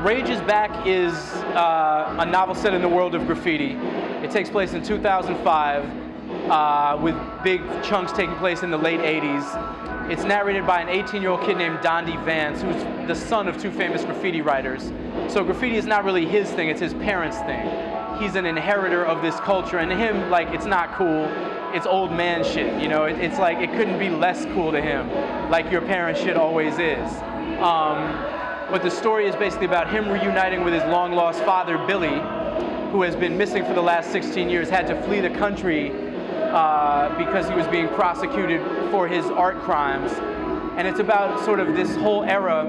Rage is Back is a novel set in the world of graffiti. It takes place in 2005 with big chunks taking place in the late 80s. It's narrated by an 18-year-old kid named Dondi Vance, who's the son of two famous graffiti writers. So graffiti is not really his thing, it's his parents' thing. He's an inheritor of this culture, and to him, like, it's not cool. It's old man shit, you know? It's like, it couldn't be less cool to him, like your parents' shit always is. But the story is basically about him reuniting with his long-lost father, Billy, who has been missing for the last 16 years, had to flee the country because he was being prosecuted for his art crimes. And it's about sort of this whole era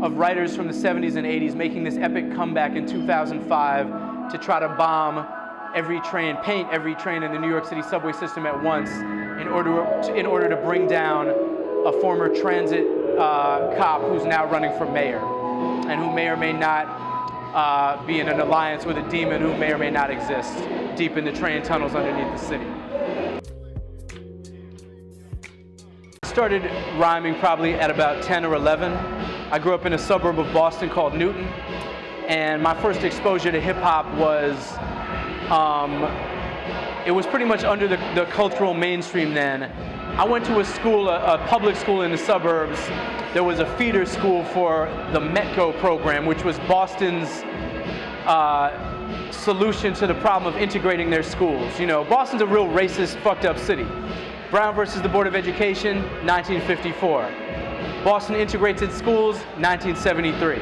of writers from the 70s and 80s making this epic comeback in 2005 to try to bomb every train, paint every train in the New York City subway system at once in order to bring down a former transit cop who's now running for mayor, and who may or may not be in an alliance with a demon who may or may not exist deep in the train tunnels underneath the city. I started rhyming probably at about 10 or 11. I grew up in a suburb of Boston called Newton, and my first exposure to hip-hop was, it was pretty much under the cultural mainstream then. I went to a school, a public school in the suburbs. There was a feeder school for the Metco program, which was Boston's solution to the problem of integrating their schools. You know, Boston's a real racist, fucked up city. Brown versus the Board of Education, 1954. Boston integrates its schools, 1973.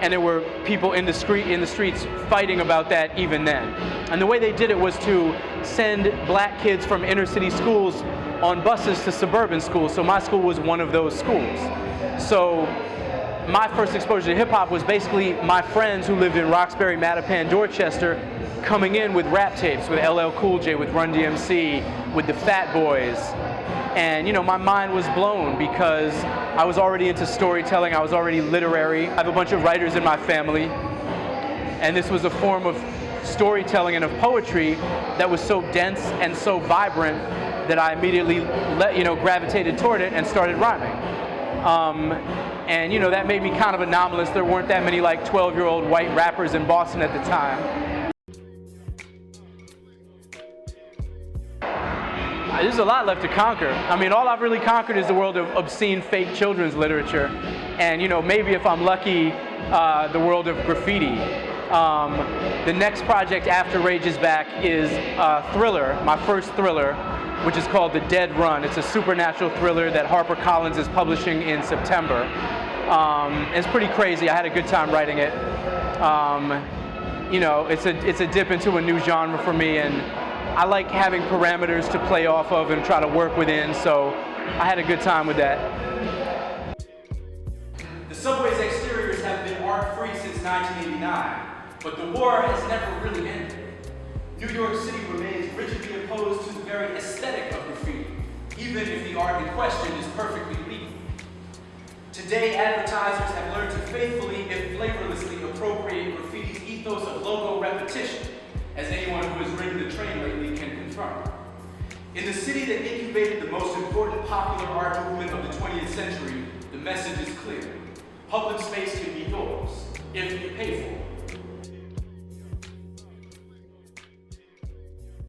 And there were people in the streets fighting about that even then. And the way they did it was to send black kids from inner city schools on buses to suburban schools. So my school was one of those schools. So my first exposure to hip hop was basically my friends who lived in Roxbury, Mattapan, Dorchester, coming in with rap tapes with LL Cool J, with Run DMC, with the Fat Boys. And you know, my mind was blown because I was already into storytelling, I was already literary. I have a bunch of writers in my family, and this was a form of storytelling and of poetry that was so dense and so vibrant that I immediately gravitated toward it and started rhyming. And you know, that made me kind of anomalous. There weren't that many like 12-year-old white rappers in Boston at the time. There's a lot left to conquer. I mean, all I've really conquered is the world of obscene fake children's literature. And you know, maybe if I'm lucky, the world of graffiti. The next project after Rage is Back is a thriller, my first thriller, which is called The Dead Run. It's a supernatural thriller that HarperCollins is publishing in September. It's pretty crazy. I had a good time writing it. You know, it's a dip into a new genre for me, and I like having parameters to play off of and try to work within, so I had a good time with that. The subway's exteriors have been art-free since 1989, but the war has never really ended. New York City remains rigidly opposed to the very aesthetic of graffiti, even if the art in question is perfectly legal. Today, advertisers have learned to faithfully, if flavorlessly, appropriate graffiti's ethos of logo repetition, as anyone who has ridden the train lately can confirm. In the city that incubated the most important popular art movement of the 20th century, the message is clear.